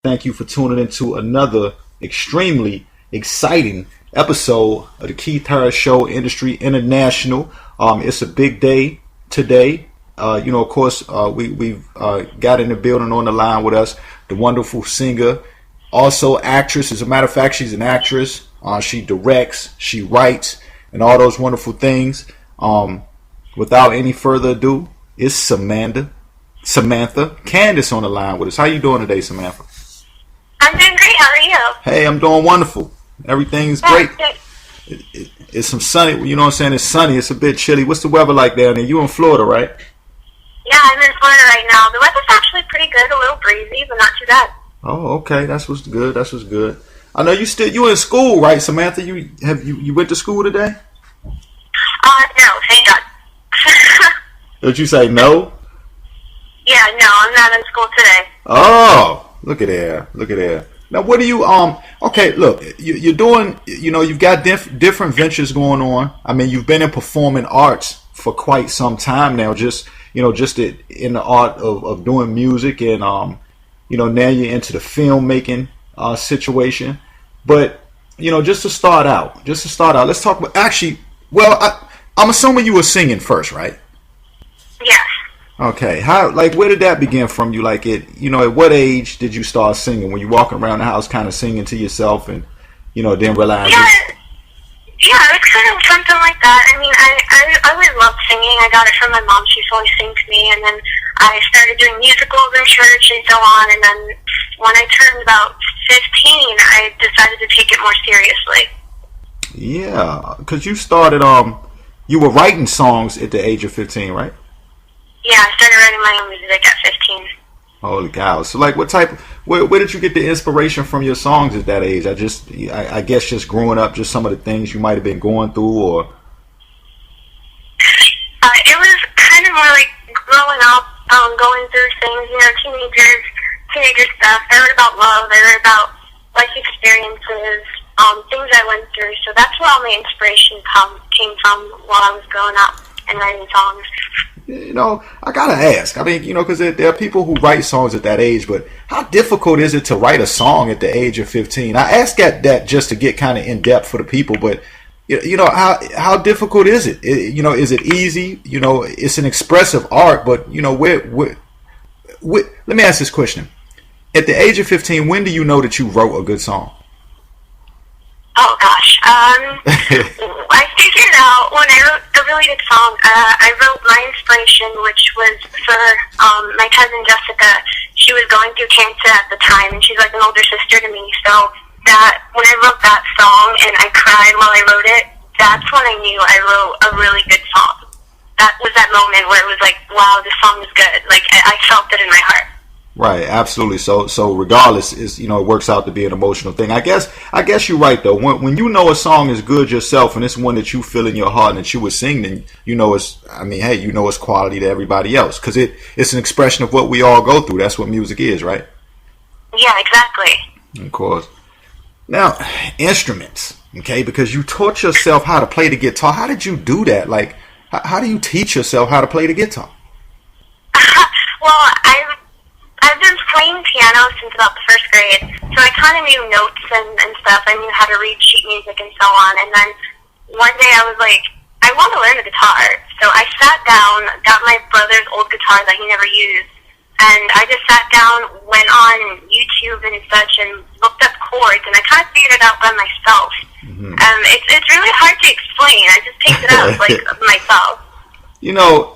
Thank you for tuning into another extremely exciting episode of the Keith Harris Show, Industry International. It's a big day today. Of course, we've got in the building on the line with us the wonderful singer, also actress. As a matter of fact, she's an actress. She directs, she writes, and all those wonderful things. Without any further ado, it's Samantha Candice on the line with us. How you doing today, Samantha? I'm doing great. How are you? Hey, I'm doing wonderful. Everything's great. It's some sunny. You know what I'm saying? It's sunny. It's a bit chilly. What's the weather like down there? You in Florida, right? Yeah, I'm in Florida right now. The weather's actually pretty good. A little breezy, but not too bad. Oh, okay. That's what's good. I know you in school, right, Samantha? You went to school today? No, thank God. Did you say no? Yeah, no, I'm not in school today. Oh, look at there. Now, what do you okay, look, you're doing, you've got different ventures going on. I mean, you've been in performing arts for quite some time now, just in the art of doing music, and now you're into the filmmaking situation. But just to start out, let's talk about, actually, well, I'm assuming you were singing first, right? Yes. Okay, where did that begin from you? Like, at what age did you start singing? When you walking around the house kind of singing to yourself and, then realize Yeah, it's kind of something like that. I mean, I always loved singing. I got it from my mom. She used to always sing to me. And then I started doing musicals in church and so on. And then when I turned about 15, I decided to take it more seriously. Yeah, because you started, you were writing songs at the age of 15, right? Yeah, I started writing my own music at 15. Holy cow. So, like, where did you get the inspiration from your songs at that age? I guess just growing up, just some of the things you might have been going through, or? It was kind of more like growing up, going through things, teenager stuff. I wrote about love, I wrote about life experiences, things I went through. So that's where all my inspiration came from while I was growing up and writing songs. I gotta ask. I mean, because there are people who write songs at that age, but how difficult is it to write a song at the age of 15? I ask that just to get kind of in depth for the people, but how difficult is it? Is it easy? It's an expressive art, but let me ask this question: at the age of 15, when do you know that you wrote a good song? Oh gosh, I figured out when I wrote a really good song. I wrote my inspiration, which was for my cousin Jessica. She was going through cancer at the time, and she's like an older sister to me. So that when I wrote that song and I cried while I wrote it, that's when I knew I wrote a really good song. That was that moment where it was like, wow, this song is good. Like I felt it in my heart. Right, absolutely. So regardless, it works out to be an emotional thing. I guess you're right though. When you know a song is good yourself and it's one that you feel in your heart and that you would sing, then it's quality to everybody else, because it's an expression of what we all go through. That's what music is, right? Yeah, exactly. Of course. Now, instruments, okay? Because you taught yourself how to play the guitar. How did you do that? Like, how do you teach yourself how to play the guitar? Well, I've been playing piano since about the first grade, so I kind of knew notes and stuff. I knew how to read sheet music and so on. And then one day I was like, I want to learn the guitar. So I sat down, got my brother's old guitar that he never used, and I just sat down, went on YouTube and such, and looked up chords, and I kind of figured it out by myself. Mm-hmm. It's really hard to explain. I just picked it up myself.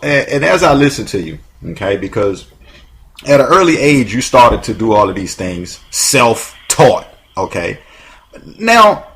And as I listen to you, okay, because at an early age, you started to do all of these things self-taught, okay? Now,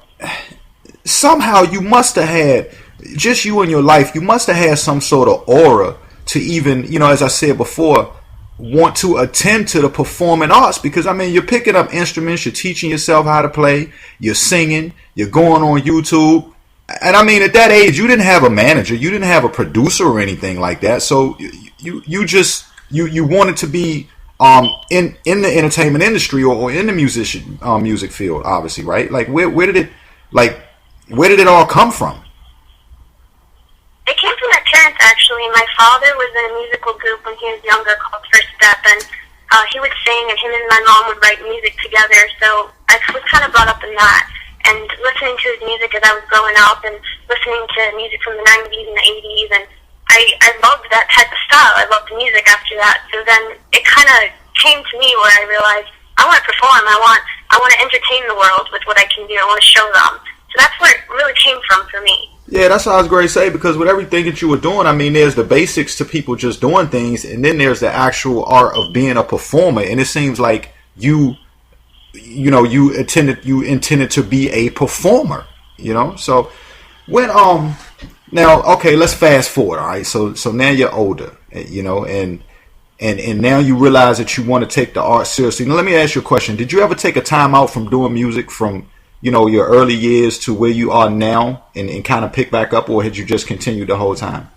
somehow you must have had, just you in your life, you must have had some sort of aura to even, as I said before, want to attend to the performing arts, because, I mean, you're picking up instruments, you're teaching yourself how to play, you're singing, you're going on YouTube. And, I mean, at that age, you didn't have a manager, you didn't have a producer or anything like that, so you wanted to be in the entertainment industry or in the music field, obviously, right? Like, where did it all come from? It came from my parents, actually. My father was in a musical group when he was younger called First Step, and he would sing, and him and my mom would write music together. So I was kind of brought up in that, and listening to his music as I was growing up, and listening to music from the 90s and the 80s, and I loved that type of style. I loved music after that. So then it kind of came to me where I realized I want to perform. I want to entertain the world with what I can do. I want to show them. So that's where it really came from for me. Yeah, that's what I was going to say, because with everything that you were doing, I mean, there's the basics to people just doing things, and then there's the actual art of being a performer. And it seems like you intended to be a performer, So when now, okay, let's fast forward, all right? So now you're older, and now you realize that you want to take the art seriously. Now, let me ask you a question. Did you ever take a time out from doing music from, your early years to where you are now and kind of pick back up, or had you just continued the whole time?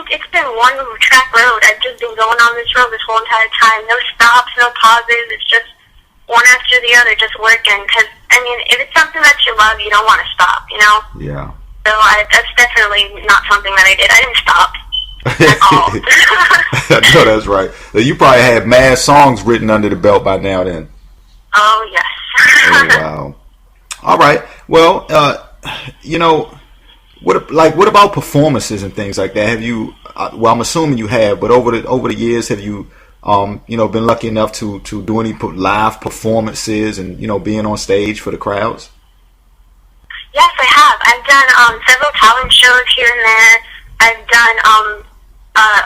It's been one track road. I've just been going on this road this whole entire time. No stops, no pauses. It's just one after the other, just working. Because, if it's something that you love, you don't want to stop, Yeah. So that's definitely not something that I did. I didn't stop at all. No, that's right. You probably had mad songs written under the belt by now then. Oh, yes. Oh, wow. All right. Well, what about performances and things like that? Have you? Well, I'm assuming you have, but over the years, have you, been lucky enough to do any live performances and being on stage for the crowds? Yes, I have. I've done several talent shows here and there. I've done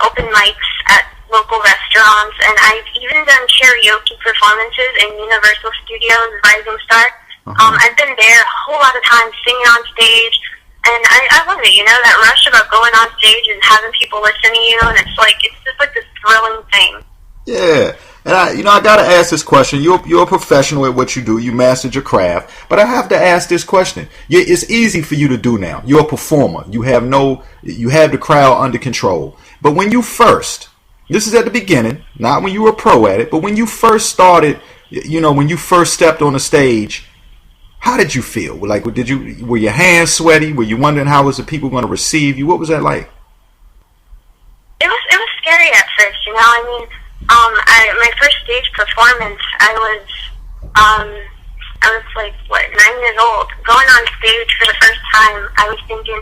open mics at local restaurants, and I've even done karaoke performances in Universal Studios, Rising Star. I've been there a whole lot of times singing on stage, and I love it, that rush about going on stage and having people listen to you, and it's just like this thrilling thing. Yeah, and I got to ask this question. You're a professional at what you do. You mastered your craft, but I have to ask this question. It's easy for you to do now. You're a performer. You have the crowd under control. But when you first, this is at the beginning, not when you were a pro at it, but when you first started, when you first stepped on the stage, how did you feel? Were your hands sweaty? Were you wondering how was the people going to receive you? What was that like? It was scary at first, my first stage performance, I was 9 years old. Going on stage for the first time, I was thinking,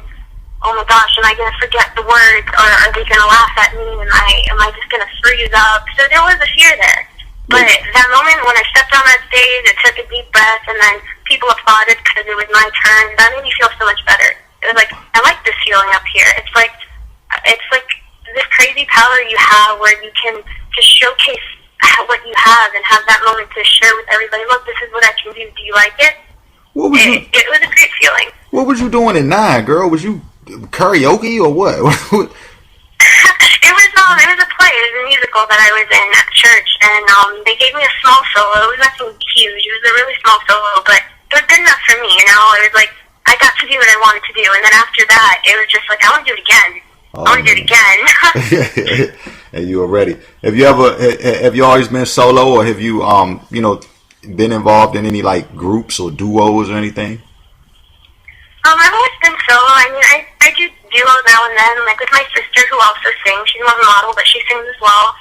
oh my gosh, am I going to forget the words, or are they going to laugh at me? Am I just going to freeze up? So there was a fear there. But that moment when I stepped on that stage, I took a deep breath, and then people applauded because it was my turn. That made me feel so much better. It was like, I like this feeling up here. It's like this crazy power you have where you can just showcase what you have and have that moment to share with everybody. Look, this is what I can do. Do you like it? It was a great feeling. What was you doing at 9, girl? Was you karaoke or what? It was a play. It was a musical that I was in at church, and they gave me a small solo. It was nothing huge. It was a really small solo, but it was good enough for me. It was like I got to do what I wanted to do, and then after that, it was just like I want to do it again. I want to do it again. And you were ready. Have you always been solo, or have you been involved in any groups or duos or anything? I've always been solo. I do duos now and then, with my sister who also sings. She's more of a model, but she sings as well.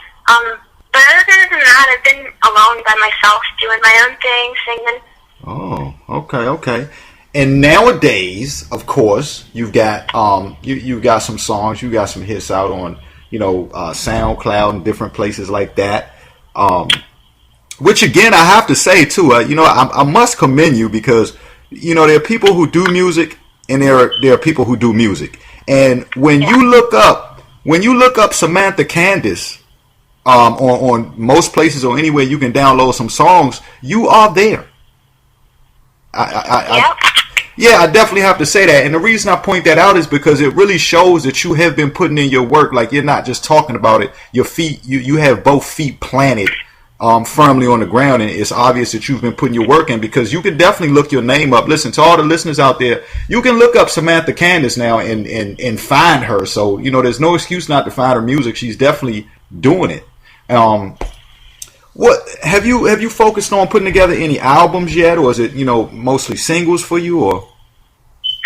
But other than that, I've been alone by myself, doing my own thing, singing. Oh, okay. And nowadays, of course, you've got you've got some songs, you got some hits out on SoundCloud and different places like that. Which again, I have to say too, I must commend you because there are people who do music and there are people who do music. And when you look up Samantha Candice on most places or anywhere you can download some songs, you are there. I definitely have to say that. And the reason I point that out is because it really shows that you have been putting in your work. You're not just talking about it. Your feet, you have both feet planted firmly on the ground, and it's obvious that you've been putting your work in, because you can definitely look your name up. Listen, to all the listeners out there, you can look up Samantha Candice now and find her. So there's no excuse not to find her music. She's definitely doing it. What have you focused on putting together any albums yet, or is it mostly singles for you? Or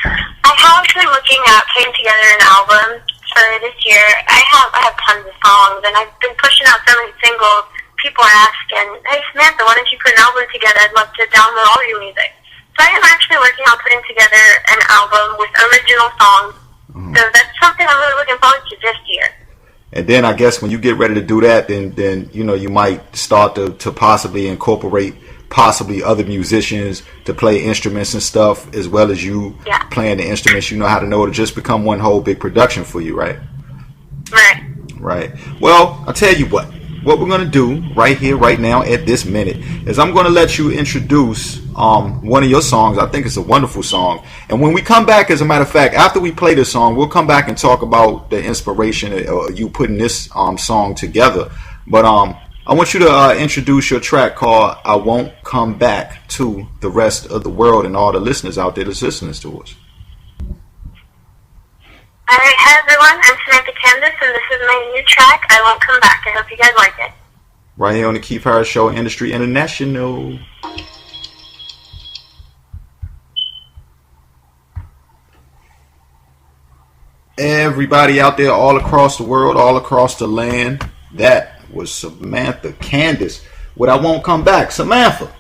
I have been looking at putting together an album. for this year, I have tons of songs, and I've been pushing out so many singles. People are asking, hey Samantha, why don't you put an album together? I'd love to download all your music. So I am actually working on putting together an album with original songs. So that's something I'm really looking forward to this year. And then I guess when you get ready to do that, then you know, you might start to possibly incorporate possibly other musicians to play instruments and stuff, as well as you playing the instruments you know how to know, to just become one whole big production for you, right? Right. Well, I'll tell you what we're going to do right here, right now, at this minute, is I'm going to let you introduce one of your songs. I think it's a wonderful song. And when we come back, as a matter of fact, after we play this song, we'll come back and talk about the inspiration of you putting this song together. But I want you to introduce your track called I Won't Come Back to the rest of the world and all the listeners out there that's listening to us. Alright, hi everyone, I'm Samantha Candice, and this is my new track, I Won't Come Back. I hope you guys like it. Right here on the Keith Harris Show, Industry International. Everybody out there all across the world, all across the land, that was Samantha Candice with I Won't Come Back. Samantha.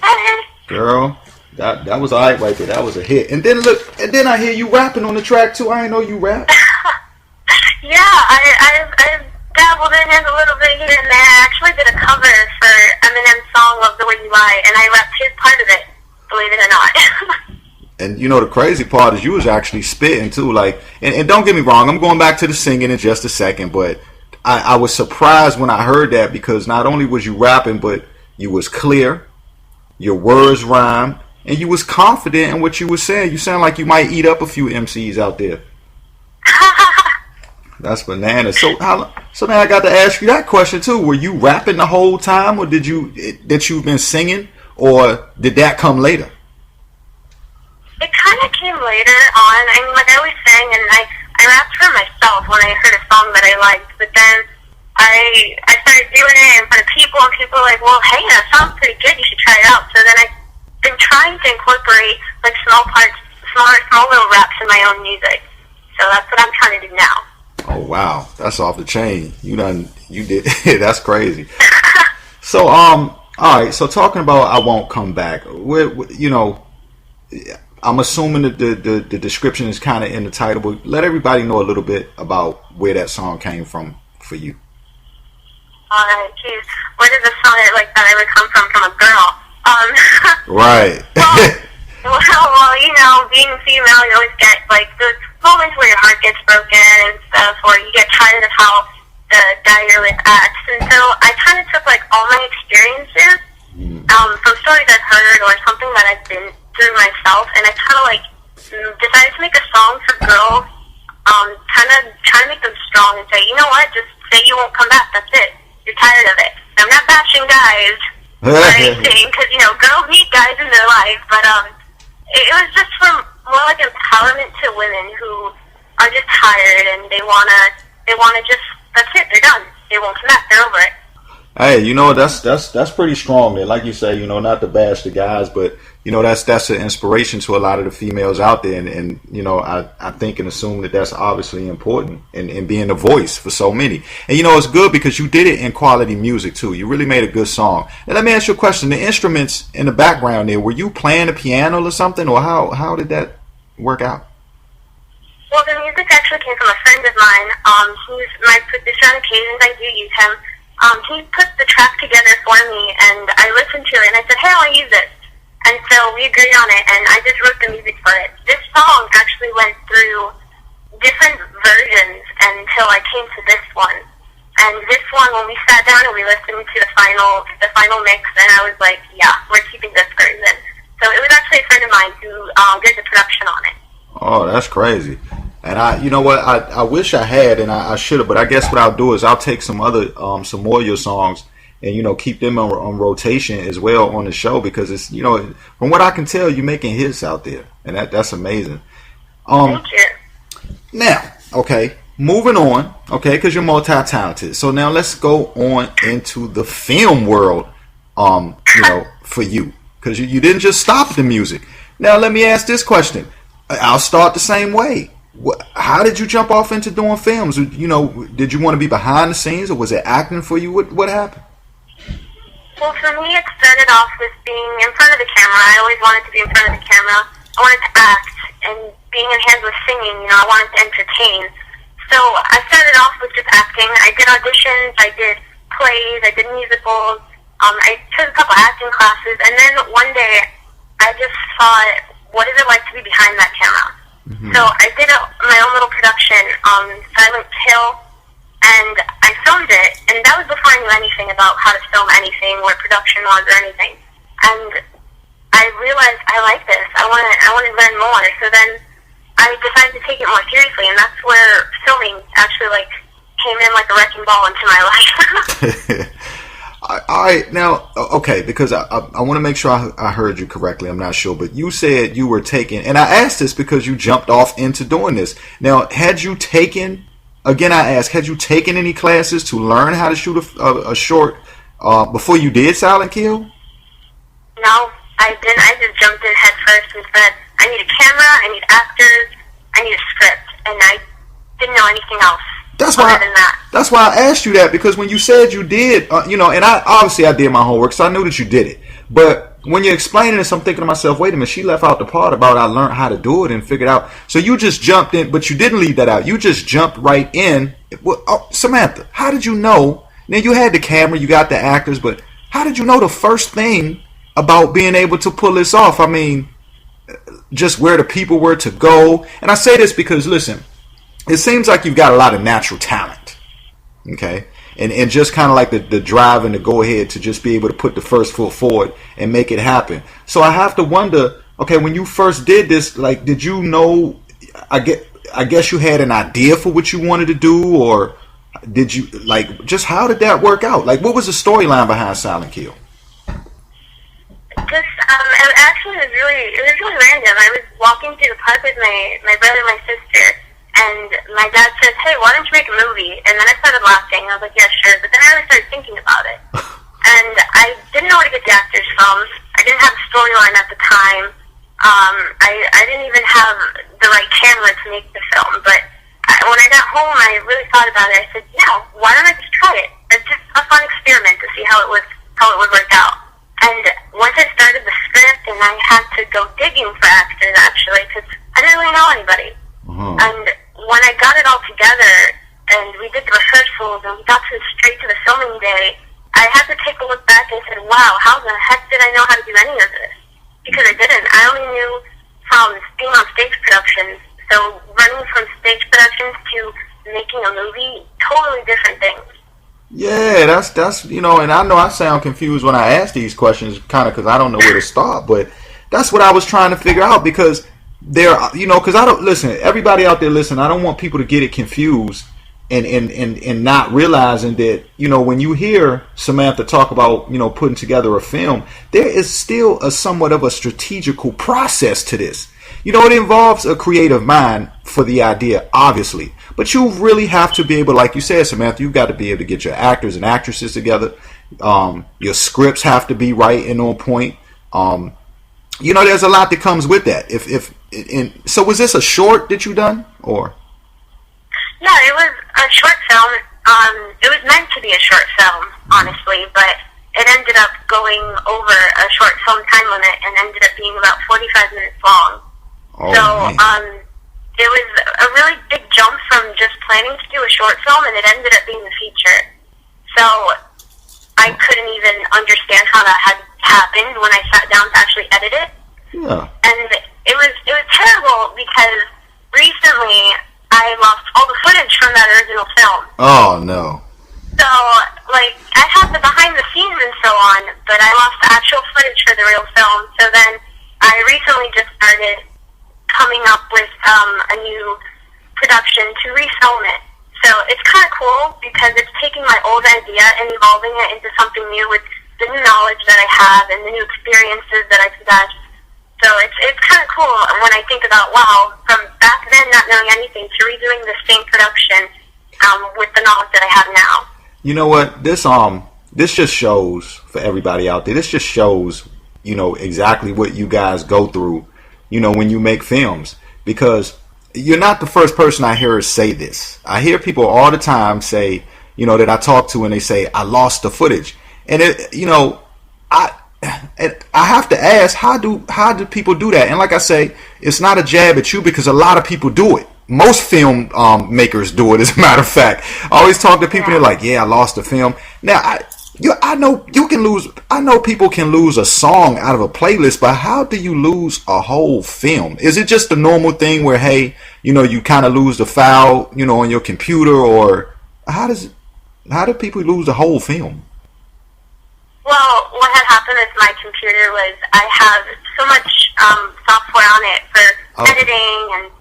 Hey. Girl. That was alright right there. That was a hit. And then look, and then I hear you rapping on the track too. I didn't know you rap. Yeah, I've dabbled in it a little bit here and there. I actually did a cover for Eminem's song "Love the Way You Lie," and I rapped his part of it. Believe it or not. And you know the crazy part is you was actually spitting too. Like, and don't get me wrong, I'm going back to the singing in just a second, but I was surprised when I heard that, because not only was you rapping, but you was clear, your words rhymed, and you was confident in what you was saying. You sound like you might eat up a few MCs out there. That's bananas. So now I got to ask you that question too. Were you rapping the whole time, or did you've been singing, or did that come later? It kind of came later on. I mean, like I always sang, and I rapped for myself when I heard a song that I liked. But then I started doing it in front of people, and people were like, "Well, hey, that sounds pretty good. You should try it out." So then I've been trying to incorporate like small little raps in my own music. So that's what I'm trying to do now. Oh wow, that's off the chain. You did. That's crazy. So all right. So talking about I Won't Come Back. You know, I'm assuming that the description is kind of in the title, but let everybody know a little bit about where that song came from for you. Alright, geez, where did the song like that ever come from a girl? Right. well, you know, being female, you always get like those moments where your heart gets broken and stuff, or you get tired of how the guy you're with acts. And so I kind of took like all my experiences from stories I've heard or something that I've been through myself, and I kind of like decided to make a song for girls, kind of trying to make them strong and say, you know what, just say you won't come back. That's it. You're tired of it. I'm not bashing guys or anything, because you know girls need guys in their life, but it was just for more like empowerment to women who are just tired and they wanna just, that's it, they're done. They won't come back. They're over it. Hey, you know, that's pretty strong there. Like you say, you know, not to bash the guys, but you know, that's an inspiration to a lot of the females out there, and you know, I think and assume that that's obviously important in being a voice for so many. And you know, it's good because you did it in quality music too. You really made a good song. And let me ask you a question: the instruments in the background there, were you playing the piano or something, or how did that work out? Well, the music actually came from a friend of mine. He's my producer on occasions. I do use him. He put the track together for me, and I listened to it, and I said, hey, I want to use this. And so we agreed on it, and I just wrote the music for it. This song actually went through different versions until I came to this one. And this one, when we sat down and we listened to the final mix, and I was like, yeah, we're keeping this version. So it was actually a friend of mine who did the production on it. Oh, that's crazy. And you know what? I wish I had, and I should have. But I guess what I'll do is I'll take some more of your songs, and you know, keep them on rotation as well on the show, because it's, you know, from what I can tell, you're making hits out there, and that's amazing. Thank you. Now, okay, moving on, okay, because you're multi-talented. So now let's go on into the film world, you know, for you, because you didn't just stop the music. Now let me ask this question. I'll start the same way. How did you jump off into doing films? You know, did you want to be behind the scenes, or was it acting for you? What happened? Well, for me, it started off with being in front of the camera. I always wanted to be in front of the camera. I wanted to act, and being in hands with singing, you know, I wanted to entertain. So I started off with just acting. I did auditions, I did plays, I did musicals. I took a couple acting classes, and then one day I just thought, what is it like to be behind that camera? Mm-hmm. So I did my own little production, Silent Hill, and I filmed it, and that was before I knew anything about how to film anything, where production was or anything. And I realized I like this. I want to learn more. So then I decided to take it more seriously, and that's where filming actually came in like a wrecking ball into my life. All right, now, okay, because I want to make sure I heard you correctly. I'm not sure, but you said you were taking, and I asked this because you jumped off into doing this. Now, had you taken any classes to learn how to shoot a short before you did Silent Kill? No, I didn't. I just jumped in head first and said, I need a camera, I need actors, I need a script, and I didn't know anything else. That's why I asked you that, because when you said you did, and I did my homework, so I knew that you did it. But when you're explaining this, I'm thinking to myself, wait a minute, she left out the part about I learned how to do it and figured out. So you just jumped in, but you didn't leave that out. You just jumped right in. Well, Samantha, how did you know? Now, you had the camera, you got the actors, but how did you know the first thing about being able to pull this off? I mean, just where the people were to go. And I say this because, listen, it seems like you've got a lot of natural talent, okay? And just kind of like the drive and the go-ahead to just be able to put the first foot forward and make it happen. So I have to wonder, okay, when you first did this, did you know, I guess you had an idea for what you wanted to do, or did you, just how did that work out? What was the storyline behind Silent Kill? It was really random. I was walking through the park with my brother and my sister, and my dad said, hey, why don't you make a movie? And then I started laughing. I was like, yeah, sure. But then I really started thinking about it. And I didn't know where to get the actors from. I didn't have a storyline at the time. I didn't even have the right camera to make the film. But when I got home, I really thought about it. I said, yeah, why don't I just try it? It's just a fun experiment to see how it would work out. And once I started the script, and I had to go digging for actors, actually, because I didn't really know anybody. Uh-huh. And when I got it all together, and we did the rehearsals, and we got straight to the filming day, I had to take a look back and say, wow, how the heck did I know how to do any of this? Because I didn't. I only knew from being on stage productions. So running from stage productions to making a movie, totally different things. Yeah, that's and I know I sound confused when I ask these questions, kind of because I don't know where to start, but that's what I was trying to figure out, because because I don't, listen, everybody out there, listen, I don't want people to get it confused and not realizing that, when you hear Samantha talk about, putting together a film, there is still a somewhat of a strategical process to this. It involves a creative mind for the idea, obviously. But you really have to be able, like you said, Samantha, you've got to be able to get your actors and actresses together. Your scripts have to be right and on point. There's a lot that comes with that. So was this a short that you done, or? Yeah, it was a short film. It was meant to be a short film, honestly, but it ended up going over a short film time limit and ended up being about 45 minutes long. Oh, so, it was a really big jump from just planning to do a short film, and it ended up being a feature. So, I couldn't even understand how that had happened when I sat down to actually edit it. Yeah. And it was terrible, because recently I lost all the footage from that original film. Oh, no. So, I have the behind the scenes and so on, but I lost the actual footage for the real film. So then I recently just started coming up with a new production to refilm it. So it's kind of cool, because it's taking my old idea and evolving it into something new with the new knowledge that I have and the new experiences that I possess. So it's kind of cool when I think about, wow, from back then not knowing anything to redoing the same production with the knowledge that I have now. You know what? This just shows, for everybody out there, this just shows, exactly what you guys go through, when you make films. Because you're not the first person I hear say this. I hear people all the time say, that I talk to, and they say, I lost the footage. And I have to ask, how do people do that? And like I say, it's not a jab at you, because a lot of people do it. Most film makers do it, as a matter of fact. I always talk to people, and they're like, yeah, I lost the film. Now, I know you can lose. I know people can lose a song out of a playlist, but how do you lose a whole film? Is it just a normal thing where, hey, you kind of lose the file, on your computer, or how do people lose the whole film? Well, what had happened with my computer was I have so much software on it for editing and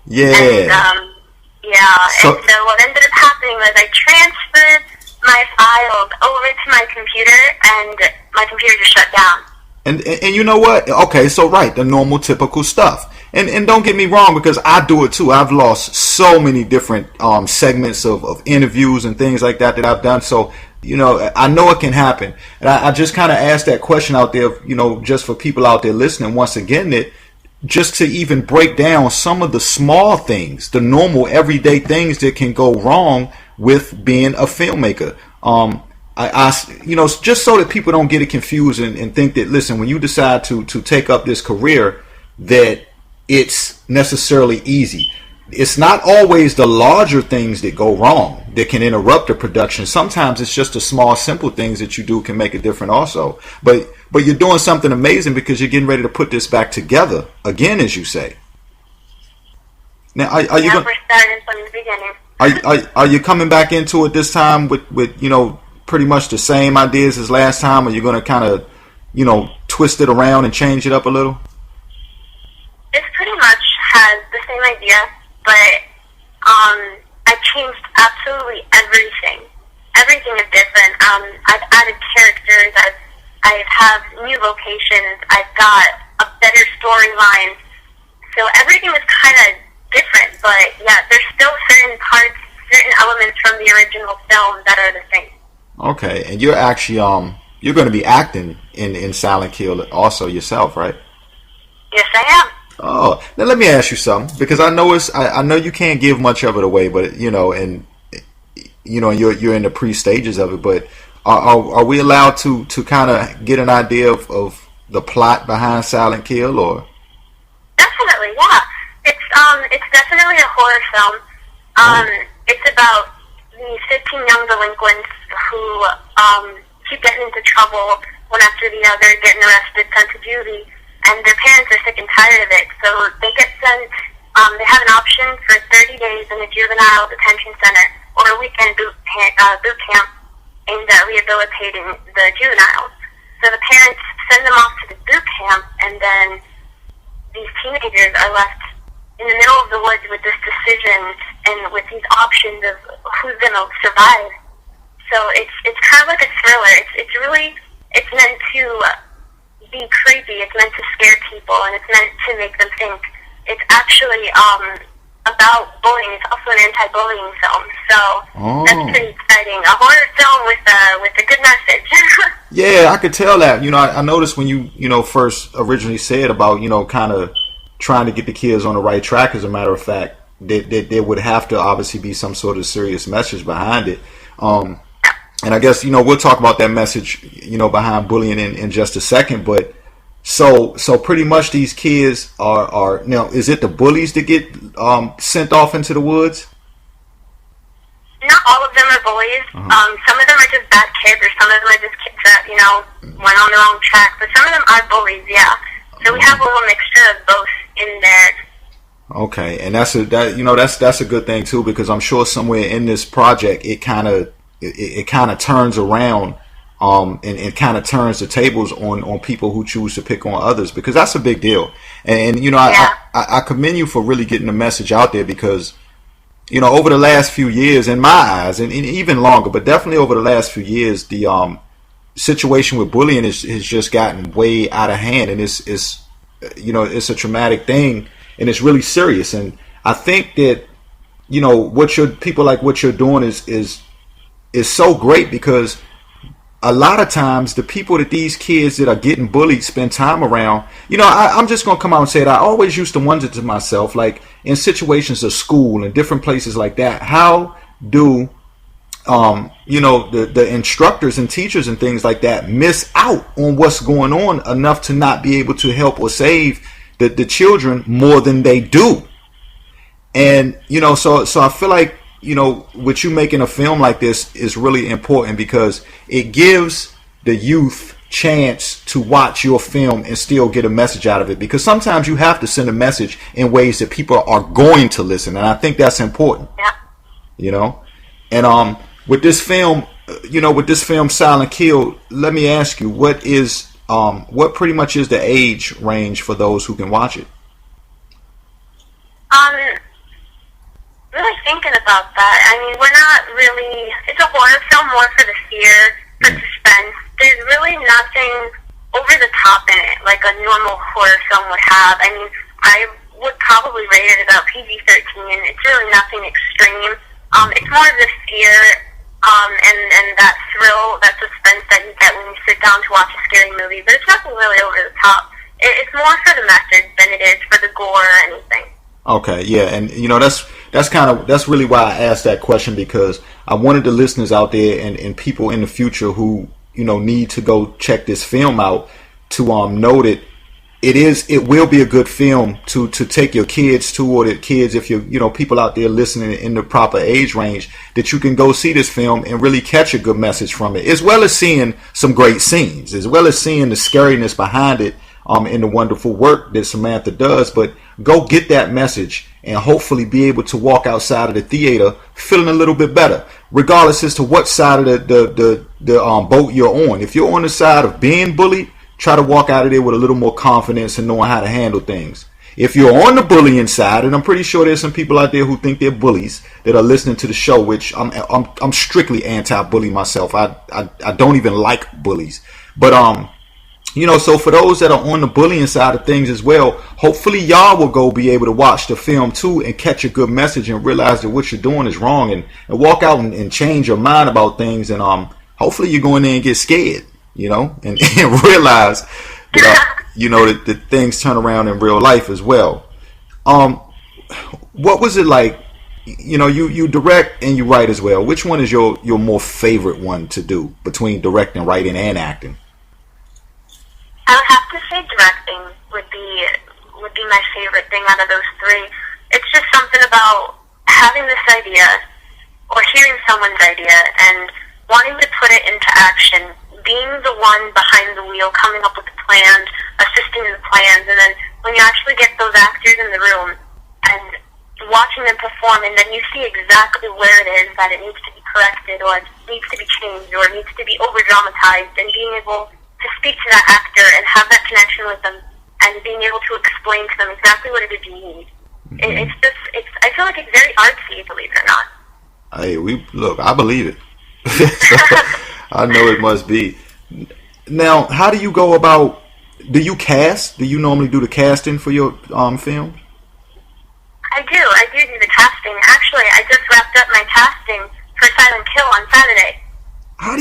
so what ended up happening was I transferred my files over to my computer, and my computer just shut down. And you know what? Okay, so right, the normal typical stuff. And don't get me wrong, because I do it too. I've lost so many different segments of interviews and things like that I've done. So, I know it can happen. And I just kind of asked that question out there, just for people out there listening, once again, that just to even break down some of the small things, the normal everyday things that can go wrong with being a filmmaker. Just so that people don't get it confused and think that, listen, when you decide to take up this career, that it's necessarily easy. It's not always the larger things that go wrong that can interrupt the production. Sometimes it's just the small, simple things that you do can make a difference also. But you're doing something amazing, because you're getting ready to put this back together again, as you say. Now, are you we're starting from the beginning. Are you coming back into it this time with pretty much the same ideas as last time, or you're going to kind of twist it around and change it up a little? It's pretty much has the same idea, but I changed absolutely everything. Everything is different. I've added characters. I have new locations. I've got a better storyline. So everything is kind of different, but yeah, there's still certain parts, certain elements from the original film that are the same. Okay, and you're actually you're going to be acting in Silent Kill also yourself, right? Yes, I am. Oh, now let me ask you something, because I know I know you can't give much of it away, but you're in the pre-stages of it. But are we allowed to kind of get an idea of the plot behind Silent Kill, or? Definitely, yeah. It's definitely a horror film. It's about these 15 young delinquents who keep getting into trouble one after the other, getting arrested, sent to juvie, and their parents are sick and tired of it. So they get sent. They have an option for 30 days in a juvenile detention center or a weekend boot camp aimed at rehabilitating the juveniles. So the parents send them off to the boot camp, and then these teenagers are left in the middle of the woods with this decision and with these options of who's going to survive. So it's kind of like a thriller. It's meant to be creepy. It's meant to scare people, and it's meant to make them think. It's actually about bullying. It's also an anti-bullying film. So that's pretty exciting. A horror film with a good message. Yeah, I could tell that. I noticed when you first originally said about kind of trying to get the kids on the right track. As a matter of fact, there would have to obviously be some sort of serious message behind it. And I guess we'll talk about that message behind bullying in just a second. But so pretty much these kids are now. Is it the bullies that get sent off into the woods? Not all of them are bullies. Some of them are just bad kids, or some of them are just kids that went on the wrong track. But some of them are bullies. Yeah. So we have a little mixture of both in there. Okay, and that's a good thing too, because I'm sure somewhere in this project it kind of turns around and kind of turns the tables on people who choose to pick on others, because that's a big deal. And I commend you for really getting the message out there, because over the last few years, in my eyes, and even longer, but definitely over the last few years, the situation with bullying has just gotten way out of hand, and it's a traumatic thing, and it's really serious. And I think that what you're doing is so great, because a lot of times the people that these kids that are getting bullied spend time around, I'm just going to come out and say it. I always used to wonder to myself, like in situations of school and different places like that, how do, the instructors and teachers and things like that miss out on what's going on enough to not be able to help or save the children more than they do. And, so I feel like, with you making a film like this is really important because it gives the youth chance to watch your film and still get a message out of it. Because sometimes you have to send a message in ways that people are going to listen. And I think that's important, And with this film, Silent Kill, let me ask you, what pretty much is the age range for those who can watch it? Really thinking about that. I mean, we're not really, it's a horror film more for the fear, for suspense. There's really nothing over the top in it like a normal horror film would have. I mean, I would probably rate it about PG-13. It's really nothing extreme. It's more of the fear and that thrill, that suspense that you get when you sit down to watch a scary movie. But it's nothing really over the top. It's more for the message than it is for the gore or anything. Okay, yeah, and that's really why I asked that question, because I wanted the listeners out there and people in the future who need to go check this film out to know that it will be a good film to take your kids to, or the kids, if you're people out there listening in the proper age range, that you can go see this film and really catch a good message from it, as well as seeing some great scenes, as well as seeing the scariness behind it. In the wonderful work that Samantha does, but go get that message and hopefully be able to walk outside of the theater feeling a little bit better, regardless as to what side of the boat you're on. If you're on the side of being bullied, try to walk out of there with a little more confidence and knowing how to handle things. If you're on the bullying side, and I'm pretty sure there's some people out there who think they're bullies that are listening to the show, which I'm strictly anti-bully myself. I don't even like bullies, but so for those that are on the bullying side of things as well, hopefully y'all will go be able to watch the film too and catch a good message and realize that what you're doing is wrong, and walk out and change your mind about things, and hopefully you go in there and get scared, and realize that that things turn around in real life as well. What was it like? You direct and you write as well. Which one is your more favorite one to do between directing, writing, and acting? I would have to say directing would be my favorite thing out of those three. It's just something about having this idea or hearing someone's idea and wanting to put it into action, being the one behind the wheel, coming up with the plans, assisting in the plans, and then when you actually get those actors in the room and watching them perform, and then you see exactly where it is that it needs to be corrected or it needs to be changed or it needs to be over-dramatized, and being able to speak to that actor and have that connection with them and being able to explain to them exactly what it is you need. Mm-hmm. I feel like it's very artsy, believe it or not. Hey, I believe it. I know it must be. Now, how do you go about, do you cast? Do you normally do the casting for your films? I do the casting. Actually, I just wrapped up my casting for Silent Kill on Saturday. How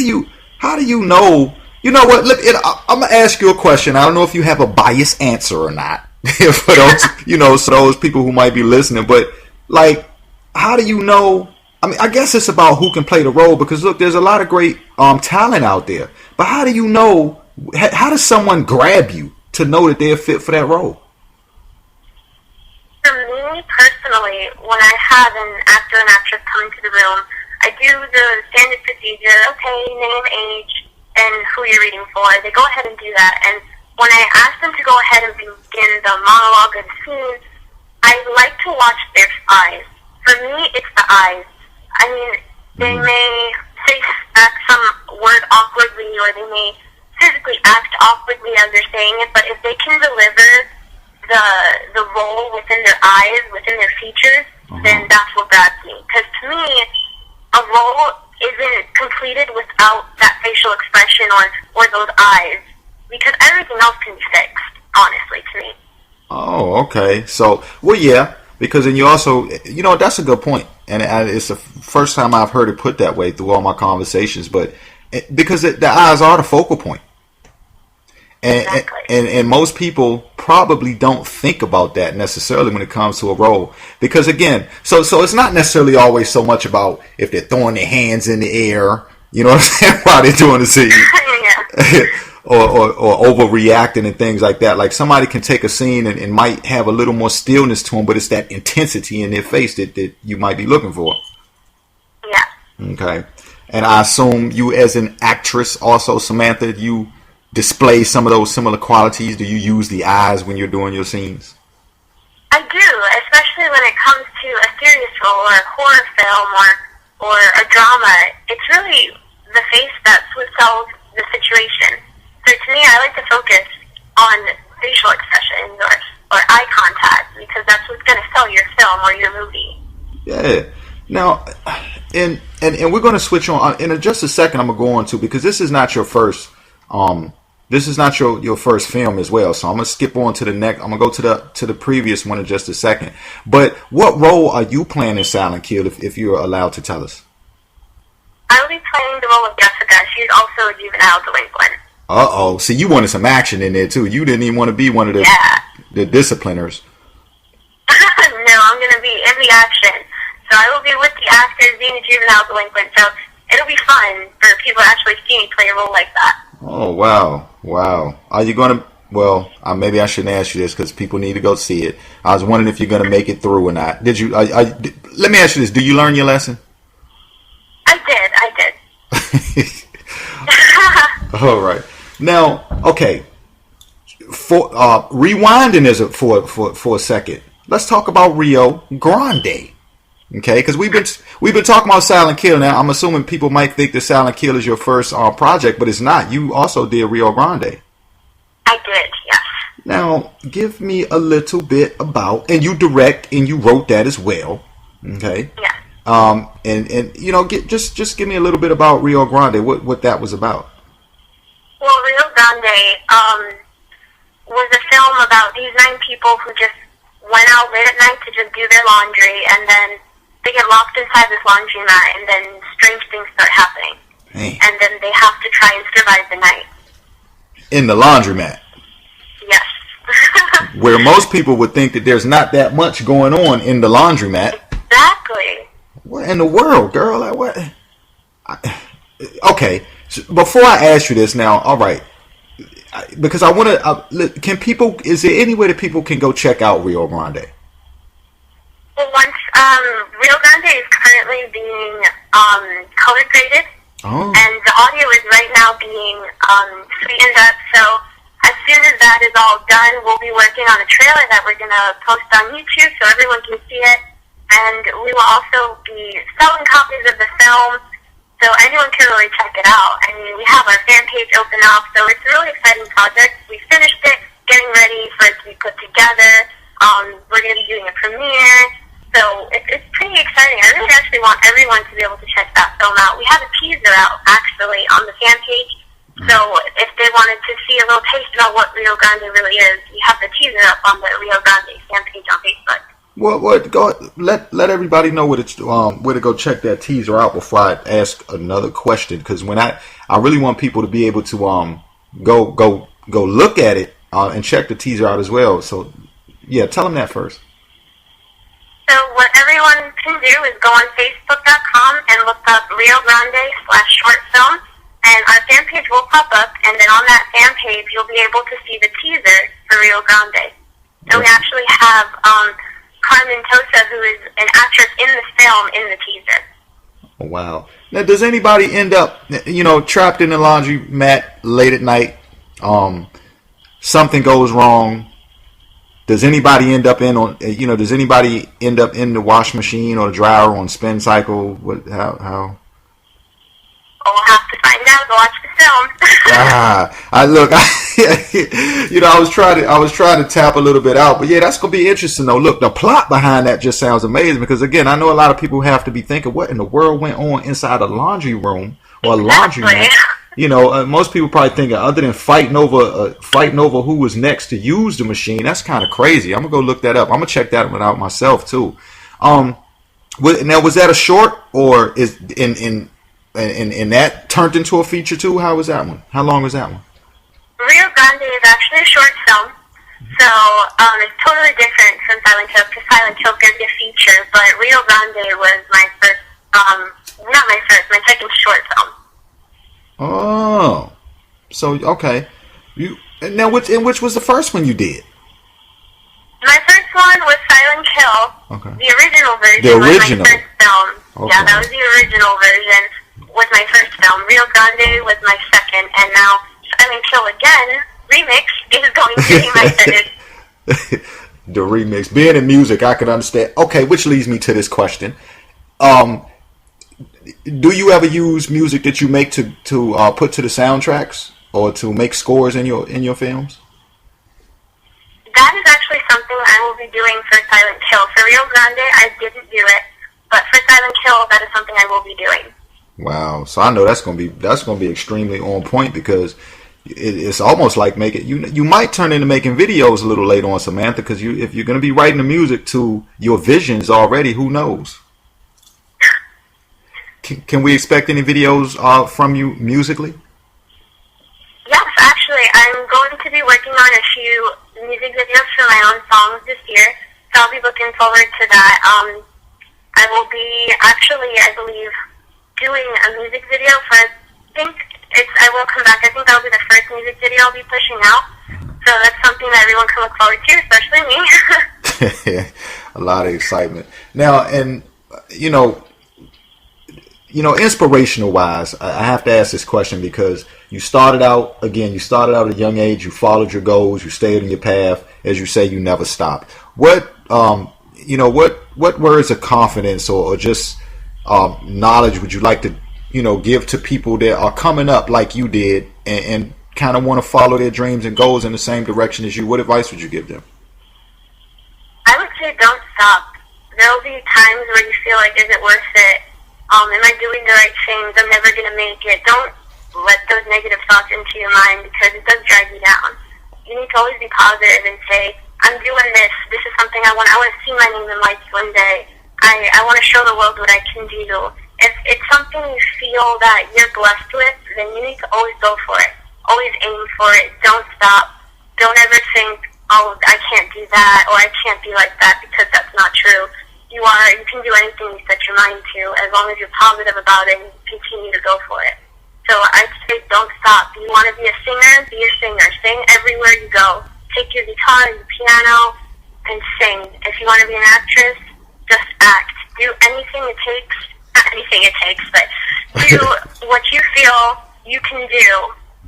do you know? You know what? Look, I'm gonna ask you a question. I don't know if you have a biased answer or not. For those, so those people who might be listening, but like, how do you know? I mean, I guess it's about who can play the role, because look, there's a lot of great talent out there. But how do you know? How does someone grab you to know that they're fit for that role? For me personally, when I have an actor and actress come into the room, I do the standard procedure. Okay, name, age, and who you're reading for. They go ahead and do that. And when I ask them to go ahead and begin the monologue or the scene, I like to watch their eyes. For me, it's the eyes. I mean, they may say back some word awkwardly, or they may physically act awkwardly as they're saying it, but if they can deliver the role within their eyes, within their features, then that's what grabs me. Because to me, a role isn't completed without that facial expression or those eyes, because everything else can be fixed, honestly, to me. Oh, okay. So, well, yeah, because then you also, that's a good point. And it's the first time I've heard it put that way through all my conversations. But because the eyes are the focal point. Exactly. And most people probably don't think about that necessarily when it comes to a role, because again, so it's not necessarily always so much about if they're throwing their hands in the air, you know what I'm saying, while they're doing the scene, or overreacting and things like that. Like somebody can take a scene and might have a little more stillness to them, but it's that intensity in their face that you might be looking for. Yeah. Okay. And I assume you, as an actress, also, Samantha, you display some of those similar qualities. Do you use the eyes when you're doing your scenes? I do, especially when it comes to a serious role or a horror film or a drama. It's really the face that's what sells the situation. So to me, I like to focus on facial expressions or eye contact, because that's what's going to sell your film or your movie. Yeah. Now, and we're going to switch on in just a second. I'm going to go on to, because this is not your first this is not your first film as well, so I'm gonna skip on to the next. I'm gonna go to the previous one in just a second. But what role are you playing in Silent Kill, if you're allowed to tell us? I will be playing the role of Jessica. She's also a juvenile delinquent. Uh-oh. See, you wanted some action in there too. You didn't even want to be one of the discipliners. No, I'm gonna be in the action. So I will be with the actors being a juvenile delinquent. So it'll be fun for people to actually see me play a role like that. Oh, wow. Are you going to, well, maybe I shouldn't ask you this because people need to go see it. I was wondering if you're going to make it through or not. Did you, let me ask you this. Do you learn your lesson? I did. All right. Now, okay. For rewinding for a second, let's talk about Rio Grande. Okay, because we've been talking about Silent Kill. Now, I'm assuming people might think that Silent Kill is your first project, but it's not. You also did Rio Grande. I did, yes. Now, give me a little bit about, and you direct and you wrote that as well. Okay. Yeah. And you know, just give me a little bit about Rio Grande. What that was about. Well, Rio Grande was a film about these 9 people who just went out late at night to just do their laundry, and then they get locked inside this laundromat, and then strange things start happening. Hey. And then they have to try and survive the night. In the laundromat? Yes. Where most people would think that there's not that much going on in the laundromat. Exactly. What in the world, girl? Like, what? Okay, so before I ask you this now, all right, because I want to, is there any way that people can go check out Rio Grande? Well, Rio Grande is currently being color graded, and the audio is right now being sweetened up. So as soon as that is all done, we'll be working on a trailer that we're going to post on YouTube so everyone can see it. And we will also be selling copies of the film, so anyone can really check it out. I mean, we have our fan page open up, so it's a really exciting project. We finished it, getting ready for it to be put together. We're going to be doing a premiere. So it's pretty exciting. I really actually want everyone to be able to check that film out. We have a teaser out, actually, on the fan page. So if they wanted to see a little taste about what Rio Grande really is, we have the teaser up on the Rio Grande fan page on Facebook. Well, go let everybody know where to go check that teaser out before I ask another question. Because when I really want people to be able to go look at it and check the teaser out as well. So yeah, tell them that first. So what everyone can do is go on Facebook.com and look up Rio Grande/short film, and our fan page will pop up, and then on that fan page you'll be able to see the teaser for Rio Grande. So we actually have Carmen Tosa, who is an actress in the film, in the teaser. Oh, wow. Now, does anybody end up, trapped in the laundromat late at night? Something goes wrong. Does anybody end up does anybody end up in the wash machine or the dryer on spin cycle? How? We'll have to find out. Go watch the film. I was trying to tap a little bit out, but yeah, that's gonna be interesting though. Look, the plot behind that just sounds amazing because again, I know a lot of people have to be thinking, what in the world went on inside a laundry room or a laundromat? Most people probably think other than fighting over who was next to use the machine, that's kind of crazy. I'm gonna go look that up. I'm gonna check that one out myself too. Now was that a short or is in and that turned into a feature too. How was that one? How long was that one? Rio Grande is actually a short film, so it's totally different from Silent Hill, because Silent Hill is a feature, but Rio Grande was my first, not my first, my second short film. Oh, so okay, now which was the first one you did? My first one was Silent Hill. Okay. The original version The was original. my first film. Okay. Yeah, that was the original version. Was my first film. Rio Grande was my second, and now Silent Hill again remix is going to be my third. The remix. Being in music, I could understand. Okay, which leads me to this question. Do you ever use music that you make to put to the soundtracks or to make scores in your films? That is actually something I will be doing for Silent Hill. For Rio Grande, I didn't do it, but for Silent Hill, that is something I will be doing. Wow. So I know that's gonna be extremely on point, because it's almost like making you might turn into making videos a little later on, Samantha, because if you're gonna be writing the music to your visions already, who knows? Can we expect any videos from you musically? Yes, actually, I'm going to be working on a few music videos for my own songs this year, so I'll be looking forward to that. I will be actually, I believe, doing a music video for, I will come back. I think that'll be the first music video I'll be pushing out. So that's something that everyone can look forward to, especially me. A lot of excitement. Now, and inspirational wise, I have to ask this question, because you started out at a young age, you followed your goals, you stayed on your path. As you say, you never stopped. What words of confidence or just knowledge would you like to, give to people that are coming up like you did and kind of want to follow their dreams and goals in the same direction as you? What advice would you give them? I would say don't stop. There'll be times where you feel like, is it worth it? Am I doing the right things? I'm never going to make it. Don't let those negative thoughts into your mind, because it does drag you down. You need to always be positive and say, I'm doing this. This is something I want. I want to see my name in lights one day. I want to show the world what I can do. If it's something you feel that you're blessed with, then you need to always go for it. Always aim for it. Don't stop. Don't ever think, oh, I can't do that, or I can't be like that, because that's not true. You can do anything you set your mind to, as long as you're positive about it and continue to go for it. So I'd say don't stop. You want to be a singer? Be a singer. Sing everywhere you go. Take your guitar, your piano, and sing. If you want to be an actress, just act. Do anything it takes. Not anything it takes, but do what you feel you can do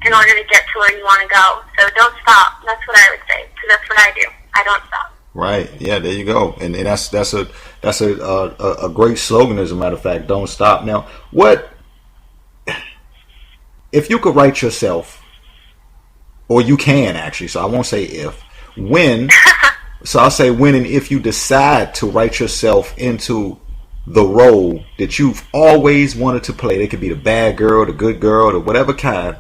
in order to get to where you want to go. So don't stop. That's what I would say, because that's what I do. I don't stop. Right. Yeah. There you go. And that's a great slogan. As a matter of fact, don't stop. Now, what if you could write yourself, or you can actually? So I won't say if. When. So I'll say when and if you decide to write yourself into the role that you've always wanted to play. They could be the bad girl, the good girl, the whatever kind.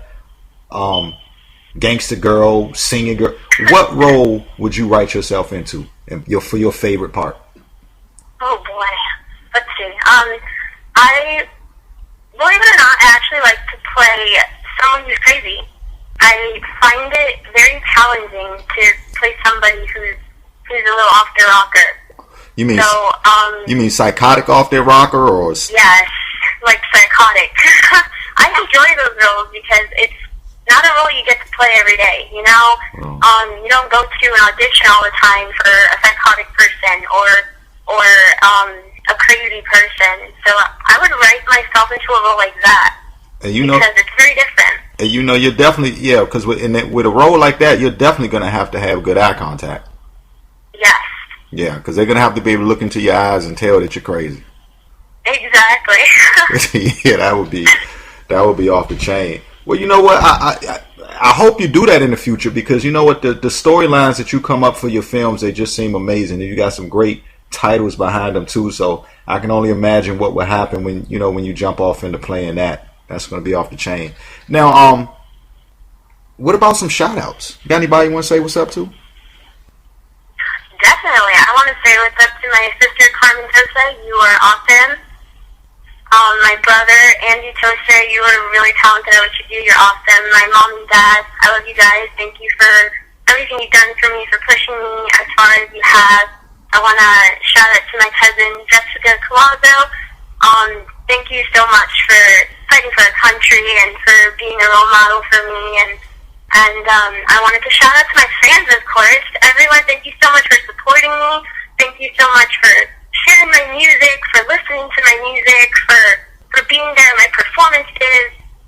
Gangster girl, singing girl. What role would you write yourself into for your favorite part? Oh boy, let's see. I believe it or not, I actually like to play someone who's crazy. I find it very challenging to play somebody who's a little off their rocker. You mean psychotic off their rocker, or? Yes, like psychotic. I enjoy those roles because it's not a role you get to play every day, you know? Oh. You don't go to an audition all the time for a psychotic person or a crazy person. So I would write myself into a role like that. And because it's very different. And you're definitely, because with a role like that, you're definitely going to have good eye contact. Yes. Yeah, because they're going to have to be able to look into your eyes and tell that you're crazy. Exactly. Yeah, that would be off the chain. Well, you know what? I hope you do that in the future, because you know what? The storylines that you come up for your films, they just seem amazing. And you got some great titles behind them too. So I can only imagine what will happen when you jump off into playing that. That's going to be off the chain. Now, what about some shout outs? Got anybody you want to say what's up to? Definitely. I want to say what's up to my sister Carmen Jose. You are awesome. My brother, Andy Toaster, you are really talented at what you do. You're awesome. My mom and dad, I love you guys. Thank you for everything you've done for me, for pushing me as far as you have. I want to shout out to my cousin, Jessica Colazo. Thank you so much for fighting for our country and for being a role model for me. And I wanted to shout out to my fans, of course. Everyone, thank you so much for supporting me. Thank you so much for sharing my music, for listening to my music, for being there at my performances,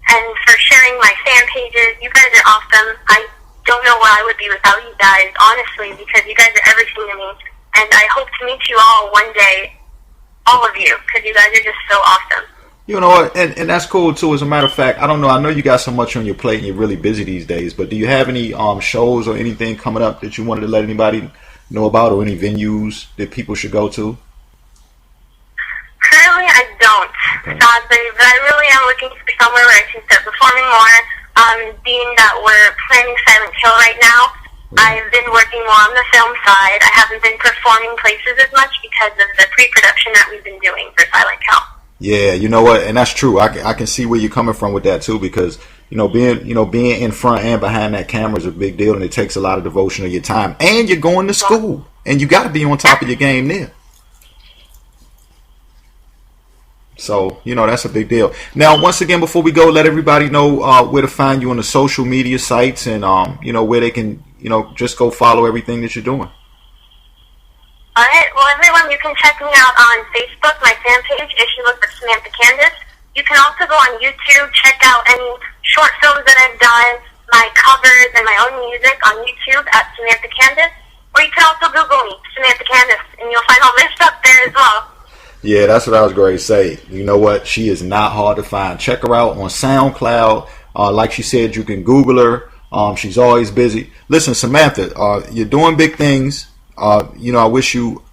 and for sharing my fan pages. You guys are awesome. I don't know where I would be without you guys, honestly, because you guys are everything to me. And I hope to meet you all one day, all of you, because you guys are just so awesome. You know what, and that's cool too. As a matter of fact, I don't know. I know you got so much on your plate and you're really busy these days. But do you have any shows or anything coming up that you wanted to let anybody know about, or any venues that people should go to? Currently, I don't, sadly, but I really am looking for somewhere where I can start performing more. Being that we're planning Silent Hill right now, I've been working more on the film side. I haven't been performing places as much because of the pre-production that we've been doing for Silent Hill. Yeah, you know what, and that's true. I can see where you're coming from with that too, because being in front and behind that camera is a big deal, and it takes a lot of devotion of your time. And you're going to school, and you got to be on top of your game there. So, that's a big deal. Now, once again, before we go, let everybody know where to find you on the social media sites, and where they can just go follow everything that you're doing. Alright, well everyone, you can check me out on Facebook, my fan page, if you look for Samantha Candice. You can also go on YouTube, check out any short films that I've done, my covers, and my own music on YouTube at Samantha Candice. Or you can also Google me, Samantha Candice, and you'll find all my stuff there as well. Yeah, that's what I was going to say. You know what? She is not hard to find. Check her out on SoundCloud. Like she said, you can Google her. She's always busy. Listen, Samantha, you're doing big things. I wish you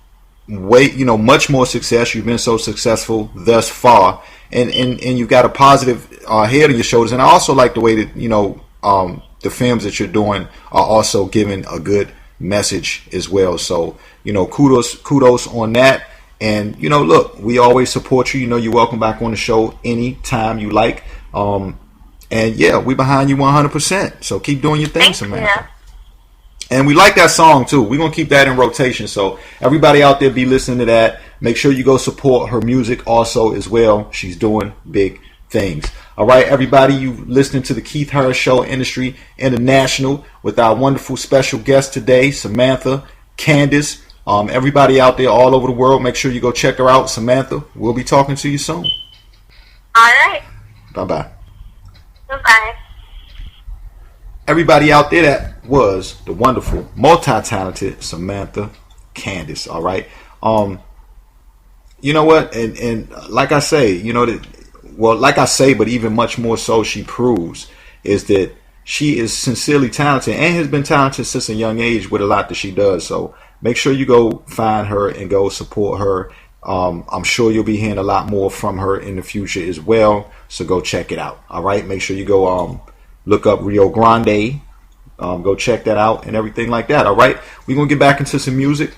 much more success. You've been so successful thus far, and you've got a positive head on your shoulders. And I also like the way that the films that you're doing are also giving a good message as well. So kudos on that. And look, we always support you. You're welcome back on the show anytime you like. And yeah, we behind you 100%. So keep doing your thing, Samantha. And we like that song too. We're going to keep that in rotation. So everybody out there be listening to that. Make sure you go support her music also as well. She's doing big things. All right, everybody, you listening to the Keith Harris Show, Industry International, with our wonderful special guest today, Samantha Candice. Everybody out there all over the world, make sure you go check her out. Samantha, we'll be talking to you soon. All right. Bye-bye. Bye-bye. Everybody out there, that was the wonderful, multi-talented Samantha Candice. All right. You know what? And like I say, but even much more so, she proves is that she is sincerely talented and has been talented since a young age with a lot that she does. So make sure you go find her and go support her. I'm sure you'll be hearing a lot more from her in the future as well. So go check it out. All right. Make sure you go look up Rio Grande. Go check that out and everything like that. All right. We're going to get back into some music.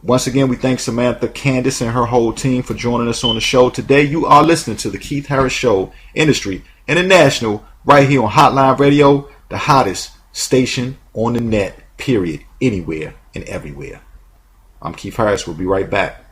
Once again, we thank Samantha Candice and her whole team for joining us on the show today. You are listening to the Keith Harris Show, Industry International, right here on Hotline Radio, the hottest station on the net, period, anywhere and everywhere. I'm Keith Harris. We'll be right back.